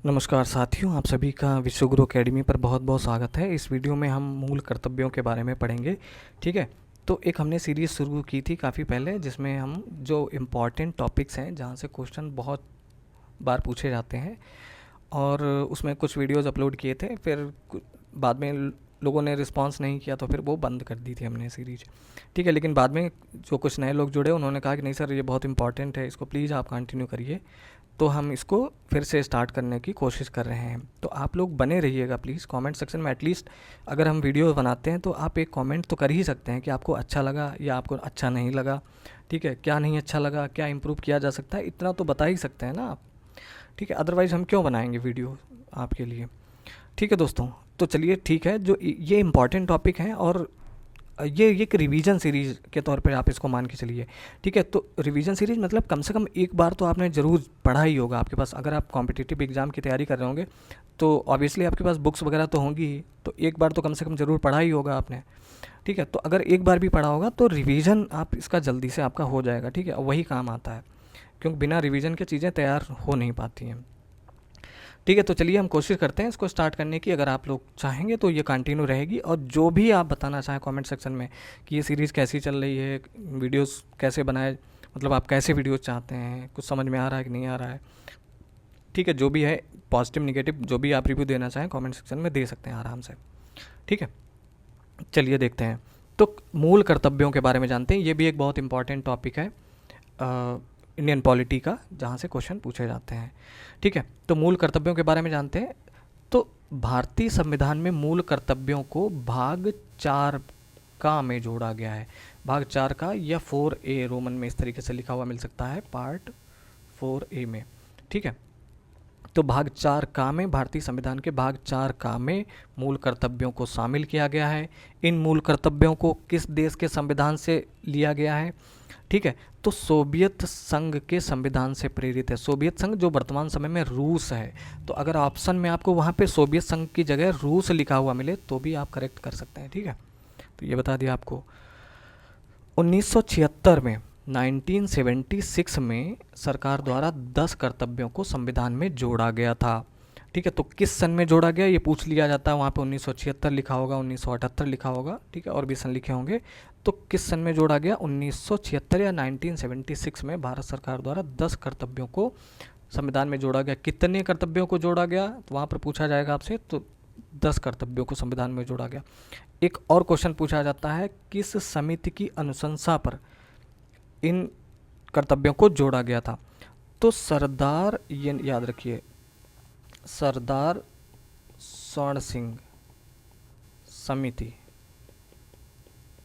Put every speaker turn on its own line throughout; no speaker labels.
नमस्कार साथियों, आप सभी का विश्वगुरु एकेडमी पर बहुत बहुत स्वागत है। इस वीडियो में हम मूल कर्तव्यों के बारे में पढ़ेंगे। ठीक है, तो एक हमने सीरीज़ शुरू की थी काफ़ी पहले, जिसमें हम जो इम्पॉर्टेंट टॉपिक्स हैं जहाँ से क्वेश्चन बहुत बार पूछे जाते हैं, और उसमें कुछ वीडियोस अपलोड किए थे। फिर बाद में लोगों ने रिस्पांस नहीं किया, तो फिर वो बंद कर दी थी हमने सीरीज। ठीक है, लेकिन बाद में जो कुछ नए लोग जुड़े उन्होंने कहा कि नहीं सर, ये बहुत इंपॉर्टेंट है, इसको प्लीज़ आप कंटिन्यू करिए। तो हम इसको फिर से स्टार्ट करने की कोशिश कर रहे हैं। तो आप लोग बने रहिएगा प्लीज़ कमेंट सेक्शन में। एटलीस्ट अगर हम वीडियो बनाते हैं तो आप एक कमेंट तो कर ही सकते हैं कि आपको अच्छा लगा या आपको अच्छा नहीं लगा। ठीक है, क्या नहीं अच्छा लगा, क्या इम्प्रूव किया जा सकता है, इतना तो बता ही सकते हैं ना आप। ठीक है, अदरवाइज़ हम क्यों बनाएंगे वीडियो आपके लिए। ठीक है दोस्तों, तो चलिए ठीक है, जो ये इम्पॉर्टेंट टॉपिक हैं, और ये एक रिवीजन सीरीज़ के तौर पे आप इसको मान के चलिए। ठीक है, तो रिवीजन सीरीज़ मतलब कम से कम एक बार तो आपने ज़रूर पढ़ा ही होगा आपके पास। अगर आप कॉम्पिटिटिव एग्ज़ाम की तैयारी कर रहे होंगे तो ऑब्वियसली आपके पास बुक्स वगैरह तो होंगी ही, तो एक बार तो कम से कम ज़रूर पढ़ा ही होगा आपने। ठीक है, तो अगर एक बार भी पढ़ा होगा तो रिवीजन आप इसका जल्दी से आपका हो जाएगा। ठीक है, वही काम आता है, क्योंकि बिना रिवीजन के चीज़ें तैयार हो नहीं पाती हैं। ठीक है, तो चलिए हम कोशिश करते हैं इसको स्टार्ट करने की। अगर आप लोग चाहेंगे तो ये कंटिन्यू रहेगी, और जो भी आप बताना चाहें कमेंट सेक्शन में कि ये सीरीज़ कैसी चल रही है, वीडियोस कैसे बनाए, मतलब आप कैसे वीडियोस चाहते हैं, कुछ समझ में आ रहा है कि नहीं आ रहा है। ठीक है, जो भी है पॉजिटिव निगेटिव जो भी आप रिव्यू देना चाहें कमेंट सेक्शन में दे सकते हैं आराम से। ठीक है, चलिए देखते हैं। तो मूल कर्तव्यों के बारे में जानते हैं। ये भी एक बहुत इंपॉर्टेंट टॉपिक है इंडियन पॉलिटी का, जहाँ से क्वेश्चन पूछे जाते हैं। ठीक है, तो मूल कर्तव्यों के बारे में जानते हैं। तो भारतीय संविधान में मूल कर्तव्यों को भाग 4 का में जोड़ा गया है। भाग 4 का या 4A रोमन में इस तरीके से लिखा हुआ मिल सकता है, पार्ट 4A में। ठीक है, तो भाग 4 का में, भारतीय संविधान के भाग 4 का में मूल कर्तव्यों को शामिल किया गया है। इन मूल कर्तव्यों को किस देश के संविधान से लिया गया है? ठीक है, तो सोवियत संघ के संविधान से प्रेरित है। सोवियत संघ जो वर्तमान समय में रूस है, तो अगर ऑप्शन में आपको वहाँ पे सोवियत संघ की जगह रूस लिखा हुआ मिले तो भी आप करेक्ट कर सकते हैं। ठीक है, तो ये बता दिया आपको। 1976 में 1976 में सरकार द्वारा 10 कर्तव्यों को संविधान में जोड़ा गया था। ठीक है, तो किस सन में जोड़ा गया ये पूछ लिया जाता है। वहाँ पे 1976 लिखा होगा, 1978 लिखा होगा, ठीक है, और भी सन लिखे होंगे। तो किस सन में जोड़ा गया? 1976 या 1976 में भारत सरकार द्वारा 10 कर्तव्यों को संविधान में जोड़ा गया। कितने कर्तव्यों को जोड़ा गया तो वहाँ पर पूछा जाएगा आपसे, तो 10 कर्तव्यों को संविधान में जोड़ा गया। एक और क्वेश्चन पूछा जाता है, किस समिति की अनुशंसा पर इन कर्तव्यों को जोड़ा गया था? तो सरदार, ये याद रखिए, सरदार स्वर्ण सिंह समिति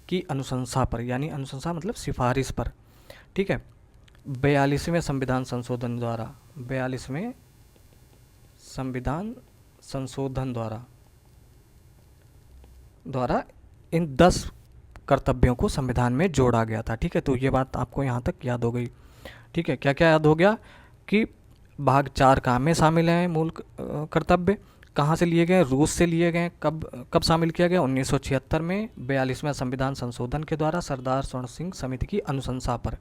की अनुशंसा पर, यानी अनुशंसा मतलब सिफारिश पर। ठीक है, 42वें संविधान संशोधन द्वारा, 42वें संविधान संशोधन द्वारा इन 10 कर्तव्यों को संविधान में जोड़ा गया था। ठीक है, तो ये बात आपको यहाँ तक याद हो गई। ठीक है, क्या क्या याद हो गया? कि भाग 4 काम में शामिल हैं मूल कर्तव्य, कहाँ से लिए गए? रूस से लिए गए। कब कब शामिल किया गया? 1976 में 42वें संविधान संशोधन के द्वारा सरदार स्वर्ण सिंह समिति की अनुशंसा पर।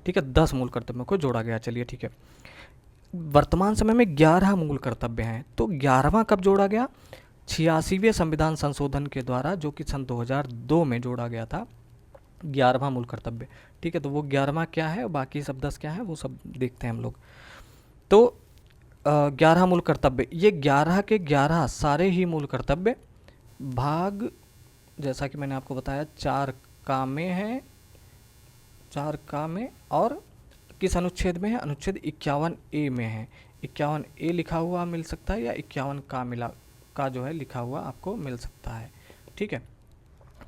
ठीक है, 10 मूल कर्तव्यों को जोड़ा गया। चलिए ठीक है, वर्तमान समय में 11 मूल कर्तव्य हैं, तो 11वां कब जोड़ा गया? 86वें संविधान संशोधन के द्वारा, जो कि सन 2002 में जोड़ा गया था, 11वां मूल कर्तव्य। ठीक है, तो वो 11वां क्या है, बाकी सब 10 क्या है, वो सब देखते हैं हम लोग। तो 11 मूल कर्तव्य, ये 11 के 11 सारे ही मूल कर्तव्य भाग, जैसा कि मैंने आपको बताया, 4 का में है, 4 का में, और किस अनुच्छेद में है? अनुच्छेद 51A में है। 51A लिखा हुआ मिल सकता है, या 51 का मिला का जो है लिखा हुआ आपको मिल सकता है। ठीक है,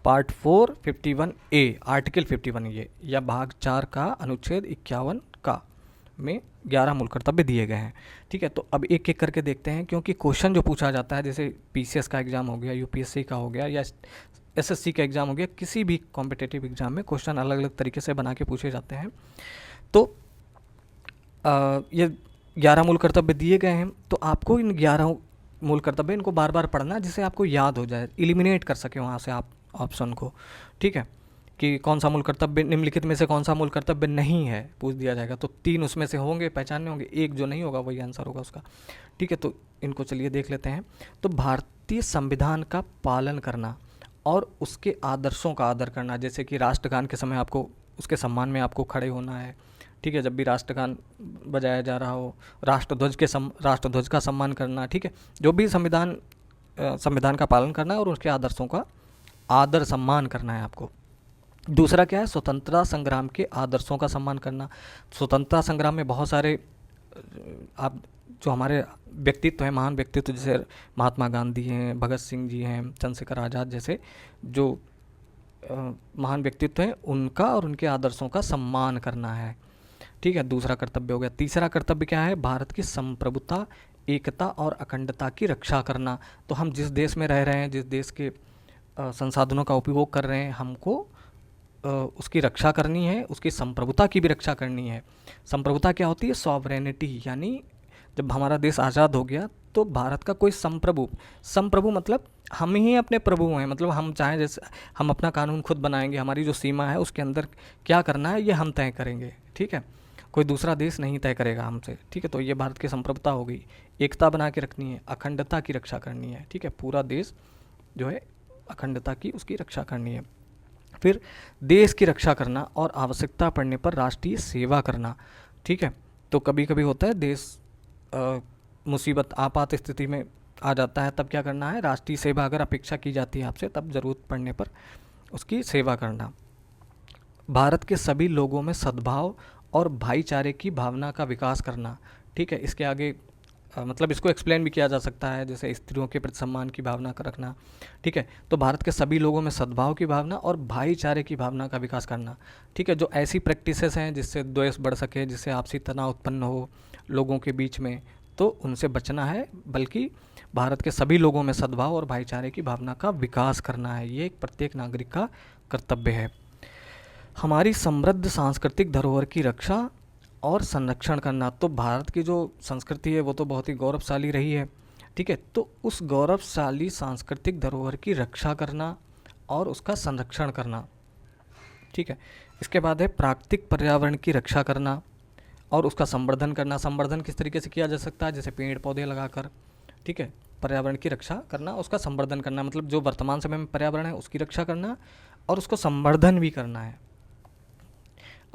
पार्ट 4 51A, आर्टिकल 51 ये, या भाग 4 का अनुच्छेद 51 का में 11 मूल कर्तव्य दिए गए हैं। ठीक है, तो अब एक एक करके देखते हैं, क्योंकि क्वेश्चन जो पूछा जाता है, जैसे पीसीएस का एग्ज़ाम हो गया, यूपीएससी का हो गया, या एसएससी का एग्ज़ाम हो गया, किसी भी कॉम्पिटेटिव एग्ज़ाम में क्वेश्चन अलग अलग तरीके से बना के पूछे जाते हैं। तो ये 11 मूल कर्तव्य दिए गए हैं, तो आपको इन 11 मूल कर्तव्य इनको बार बार पढ़ना, जिससे आपको याद हो जाए, एलिमिनेट कर सके वहाँ से आप ऑप्शन को। ठीक है, कि कौन सा मूल कर्तव्य निम्नलिखित में से कौन सा मूल कर्तव्य नहीं है, पूछ दिया जाएगा, तो 3 उसमें से होंगे, पहचानने होंगे, एक जो नहीं होगा वही आंसर होगा उसका। ठीक है, तो इनको चलिए देख लेते हैं। तो भारतीय संविधान का पालन करना और उसके आदर्शों का आदर करना, जैसे कि राष्ट्रगान के समय आपको उसके सम्मान में आपको खड़े होना है। ठीक है, जब भी राष्ट्रगान बजाया जा रहा हो, राष्ट्रध्वज का सम्मान करना। ठीक है, जो भी संविधान का पालन करना है और उसके आदर्शों का आदर सम्मान करना है आपको। दूसरा क्या है, स्वतंत्रता संग्राम के आदर्शों का सम्मान करना। स्वतंत्रता संग्राम में बहुत सारे आप जो हमारे व्यक्तित्व हैं, महान व्यक्तित्व, जैसे महात्मा गांधी हैं, भगत सिंह जी हैं, चंद्रशेखर आज़ाद जैसे जो महान व्यक्तित्व हैं, उनका और उनके आदर्शों का सम्मान करना है। ठीक है, दूसरा कर्तव्य हो गया। तीसरा कर्तव्य क्या है, भारत की संप्रभुता, एकता और अखंडता की रक्षा करना। तो हम जिस देश में रह रहे हैं, जिस देश के संसाधनों का उपयोग कर रहे हैं, हमको उसकी रक्षा करनी है, उसकी संप्रभुता की भी रक्षा करनी है। संप्रभुता क्या होती है, सॉवरेनिटी, यानी जब हमारा देश आज़ाद हो गया तो भारत का कोई संप्रभु मतलब हम ही अपने प्रभु हैं, मतलब हम चाहें जैसे हम अपना कानून खुद बनाएंगे, हमारी जो सीमा है उसके अंदर क्या करना है ये हम तय करेंगे। ठीक है, कोई दूसरा देश नहीं तय करेगा हमसे। ठीक है, तो ये भारत की संप्रभुता हो गई। एकता बना के रखनी है, अखंडता की रक्षा करनी है। ठीक है, पूरा देश जो है अखंडता की उसकी रक्षा करनी है। फिर देश की रक्षा करना और आवश्यकता पड़ने पर राष्ट्रीय सेवा करना। ठीक है, तो कभी कभी होता है देश मुसीबत आपात स्थिति में आ जाता है, तब क्या करना है, राष्ट्रीय सेवा अगर अपेक्षा की जाती है आपसे, तब ज़रूरत पड़ने पर उसकी सेवा करना। भारत के सभी लोगों में सद्भाव और भाईचारे की भावना का विकास करना। ठीक है, इसके आगे मतलब इसको एक्सप्लेन भी किया जा सकता है, जैसे स्त्रियों के प्रति सम्मान की भावना का रखना। ठीक है, तो भारत के सभी लोगों में सद्भाव की भावना और भाईचारे की भावना का विकास करना। ठीक है, जो ऐसी प्रैक्टिसेस हैं जिससे द्वेष बढ़ सके, जिससे आपसी तनाव उत्पन्न हो लोगों के बीच में, तो उनसे बचना है, बल्कि भारत के सभी लोगों में सद्भाव और भाईचारे की भावना का विकास करना है। ये एक प्रत्येक नागरिक का कर्तव्य है। हमारी समृद्ध सांस्कृतिक धरोहर की रक्षा और संरक्षण करना। तो भारत की जो संस्कृति है वो तो बहुत ही गौरवशाली रही है। ठीक है, तो उस गौरवशाली सांस्कृतिक धरोहर की रक्षा करना और उसका संरक्षण करना। ठीक है, इसके बाद है प्राकृतिक पर्यावरण की रक्षा करना और उसका संवर्धन करना। संवर्धन किस तरीके से किया जा सकता है, जैसे पेड़ पौधे लगाकर। ठीक है, पर्यावरण की रक्षा करना, उसका संवर्धन करना, मतलब जो वर्तमान समय में पर्यावरण है उसकी रक्षा करना और उसको संवर्धन भी करना है।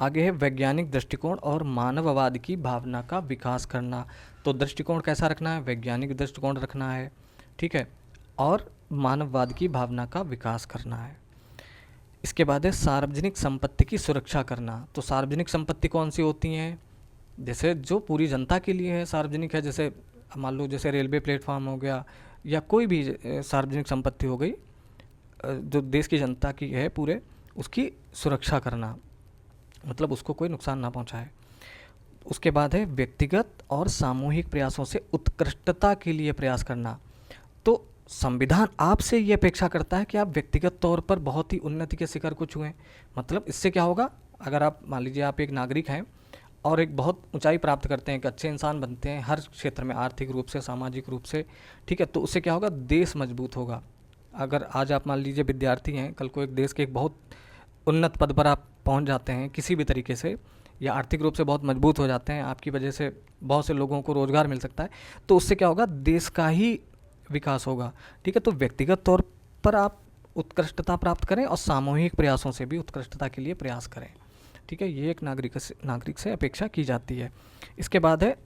आगे है वैज्ञानिक दृष्टिकोण और मानववाद की भावना का विकास करना। तो दृष्टिकोण कैसा रखना है, वैज्ञानिक दृष्टिकोण रखना है। ठीक है, और मानववाद की भावना का विकास करना है। इसके बाद है सार्वजनिक संपत्ति की सुरक्षा करना। तो सार्वजनिक संपत्ति कौन सी होती हैं, जैसे जो पूरी जनता के लिए है, सार्वजनिक है, जैसे मान लो जैसे रेलवे प्लेटफॉर्म हो गया या कोई भी सार्वजनिक संपत्ति हो गई जो देश की जनता की है पूरे, उसकी सुरक्षा करना, मतलब उसको कोई नुकसान ना पहुंचाए। उसके बाद है व्यक्तिगत और सामूहिक प्रयासों से उत्कृष्टता के लिए प्रयास करना। तो संविधान आपसे ये अपेक्षा करता है कि आप व्यक्तिगत तौर पर बहुत ही उन्नति के शिखर को छुएं। मतलब इससे क्या होगा, अगर आप मान लीजिए आप एक नागरिक हैं और एक बहुत ऊंचाई प्राप्त करते हैं, एक अच्छे इंसान बनते हैं हर क्षेत्र में, आर्थिक रूप से, सामाजिक रूप से। ठीक है, तो उससे क्या होगा, देश मजबूत होगा। अगर आज आप मान लीजिए विद्यार्थी हैं, कल को एक देश के एक बहुत उन्नत पद पर आप पहुंच जाते हैं किसी भी तरीके से, या आर्थिक रूप से बहुत मजबूत हो जाते हैं, आपकी वजह से बहुत से लोगों को रोज़गार मिल सकता है, तो उससे क्या होगा, देश का ही विकास होगा। ठीक है, तो व्यक्तिगत तौर पर आप उत्कृष्टता प्राप्त करें और सामूहिक प्रयासों से भी उत्कृष्टता के लिए प्रयास करें। ठीक है, ये एक नागरिक से अपेक्षा की जाती है। इसके बाद है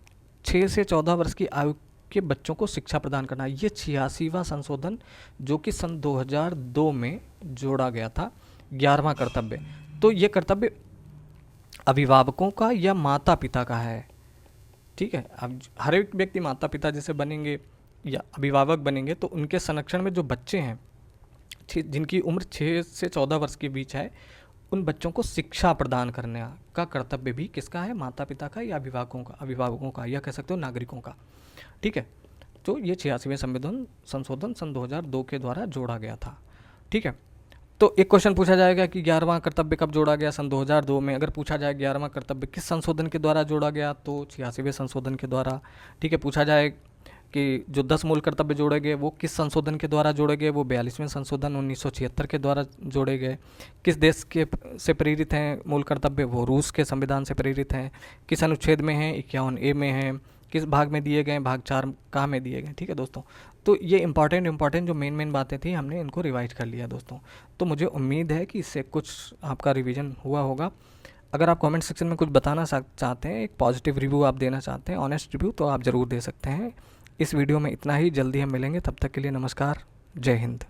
6 से 14 वर्ष की आयु के बच्चों को शिक्षा प्रदान करना। ये 86वां संशोधन जो कि सन 2002 में जोड़ा गया था, 11वां कर्तव्य। तो ये कर्तव्य अभिभावकों का या माता पिता का है। ठीक है, अब हर एक व्यक्ति माता पिता जैसे बनेंगे या अभिभावक बनेंगे, तो उनके संरक्षण में जो बच्चे हैं जिनकी उम्र 6 से 14 वर्ष के बीच है, उन बच्चों को शिक्षा प्रदान करने का कर्तव्य भी किसका है, माता पिता का या अभिभावकों का, या कह सकते हो नागरिकों का। ठीक है, तो ये 86वें संशोधन सन 2002 के द्वारा जोड़ा गया था। ठीक है, तो एक क्वेश्चन पूछा जाएगा कि 11वां कर्तव्य कब जोड़ा गया, सन 2002 में। अगर पूछा जाए 11वां कर्तव्य किस संशोधन के द्वारा जोड़ा गया, तो 86वें संशोधन के द्वारा। ठीक है, पूछा जाए कि जो 10 मूल कर्तव्य जोड़े गए वो किस संशोधन के द्वारा जोड़े गए, वो 42वें संशोधन 1976 के द्वारा जोड़े गए। किस देश के से प्रेरित हैं मूल कर्तव्य, वो रूस के संविधान से प्रेरित हैं। किस अनुच्छेद में हैं, 51A में हैं। किस भाग में दिए गए, भाग 4 कहाँ में दिए गए। ठीक है दोस्तों, तो ये इंपॉर्टेंट जो मेन बातें थी हमने इनको रिवाइज कर लिया दोस्तों। तो मुझे उम्मीद है कि इससे कुछ आपका रिवीजन हुआ होगा। अगर आप कमेंट सेक्शन में कुछ बताना चाहते हैं, एक पॉजिटिव रिव्यू आप देना चाहते हैं, ऑनेस्ट रिव्यू, तो आप ज़रूर दे सकते हैं। इस वीडियो में इतना ही, जल्दी हम मिलेंगे, तब तक के लिए नमस्कार, जय हिंद।